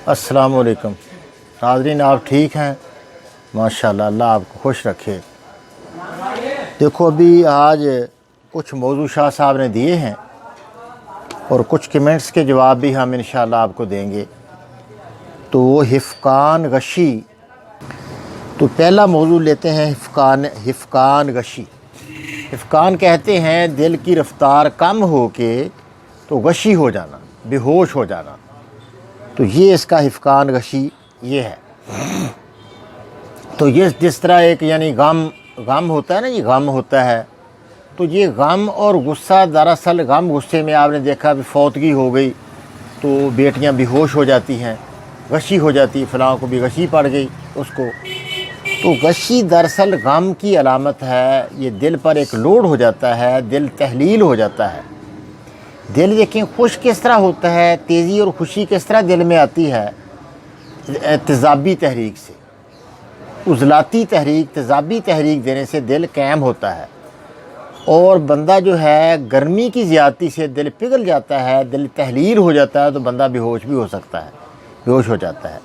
अस्सलाम वालेकुम नाज़रीन, आप ठीक हैं? माशाल्लाह, अल्लाह आपको खुश रखे। देखो, अभी आज कुछ मौजू शाह साहब ने दिए हैं और कुछ कमेंट्स के जवाब भी हम इंशाल्लाह आपको देंगे। तो वो हिफ़कान गशी, तो पहला मौजू लेते हैं हिफ़कान गशी। हिफ़कान कहते हैं दिल की रफ़्तार कम हो के तो गशी हो जाना, बेहोश हो जाना। तो ये इसका हिफ़कान गशी ये है। तो ये जिस तरह एक यानी गम होता है ना, ये गम होता है, तो ये गम और गुस्सा, दरअसल गम गुस्से में आपने देखा भी फौतगी हो गई तो बेटियां बेहोश हो जाती हैं, गशी हो जाती, फ़लाँ को भी गशी पड़ गई उसको। तो गशी दरअसल गम की अलामत है। ये दिल पर एक लोड हो जाता है, दिल तहलील हो जाता है। दिल देखें खुश किस तरह होता है, तेज़ी और खुशी किस तरह दिल में आती है, तेज़ाबी तहरीक से। उज़लाती तहरीक, तेज़ाबी तहरीक देने से दिल कैम होता है और बंदा जो है गर्मी की ज़्यादती से दिल पिघल जाता है, दिल तहलील हो जाता है, तो बंदा बेहोश भी हो सकता है, बेहोश हो जाता है।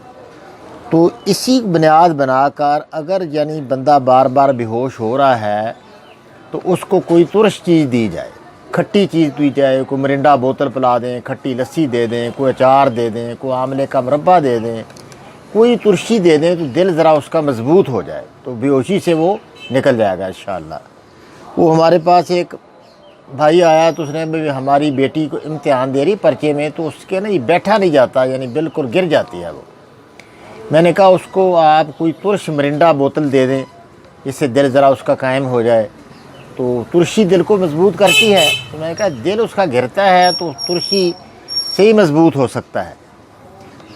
तो इसी बुनियाद बनाकर अगर यानी बंदा बार बार बेहोश हो रहा है तो उसको कोई तुरश चीज़ दी जाए, खट्टी चीज़ दी जाए, कोई मरिंडा बोतल पिला दें, खट्टी लस्सी दे दें, कोई अचार दे दें, कोई आमले का मुरब्बा दे दें, कोई तुरशी दे दें, तो दिल ज़रा उसका मजबूत हो जाए, तो बेहोशी से वो निकल जाएगा इंशाअल्लाह। वो हमारे पास एक भाई आया तो उसने भी हमारी बेटी को इम्तिहान दे रही पर्चे में, तो उसके ना ये बैठा नहीं जाता, यानी बिल्कुल गिर जाती है वो। मैंने कहा उसको आप कोई तुरश मरिंडा बोतल दे दें, इससे दिल ज़रा उसका कायम हो जाए। तो तुरशी दिल को मजबूत करती है। तो मैंने कहा दिल उसका गिरता है तो तुरशी से ही मजबूत हो सकता है।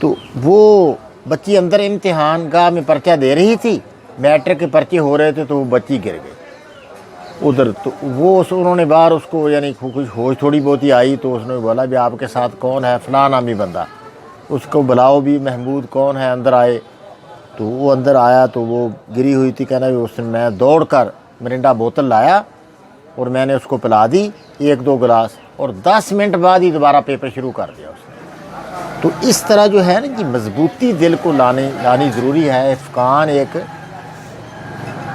तो वो बच्ची अंदर इम्तिहान गाह में पर्चा दे रही थी, मैट्रिक के पर्चे हो रहे थे, तो वो बच्ची गिर गई उधर। तो वो उन्होंने बाहर उसको यानी कुछ होश थोड़ी बहुत ही आई, तो उसने बोला भी आपके साथ कौन है, फ़लाँ नामी बंदा, उसको बुलाओ भी, महमूद कौन है, अंदर आए। तो वो अंदर आया तो वो गिरी हुई थी। कहना भी उसने, मैं दौड़ कर मिरिंडा बोतल लाया और मैंने उसको पिला दी 1-2 गिलास, और 10 मिनट बाद ही दोबारा पेपर शुरू कर दिया उसने। तो इस तरह जो है ना कि मजबूती दिल को लानी ज़रूरी है।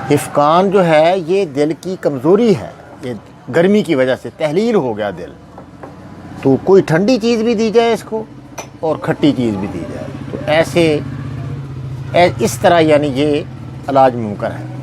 हिफ़कान जो है ये दिल की कमज़ोरी है, ये गर्मी की वजह से तहलील हो गया दिल। तो कोई ठंडी चीज़ भी दी जाए इसको और खट्टी चीज़ भी दी जाए, तो ऐसे इस तरह यानी ये इलाज मुमकिन है।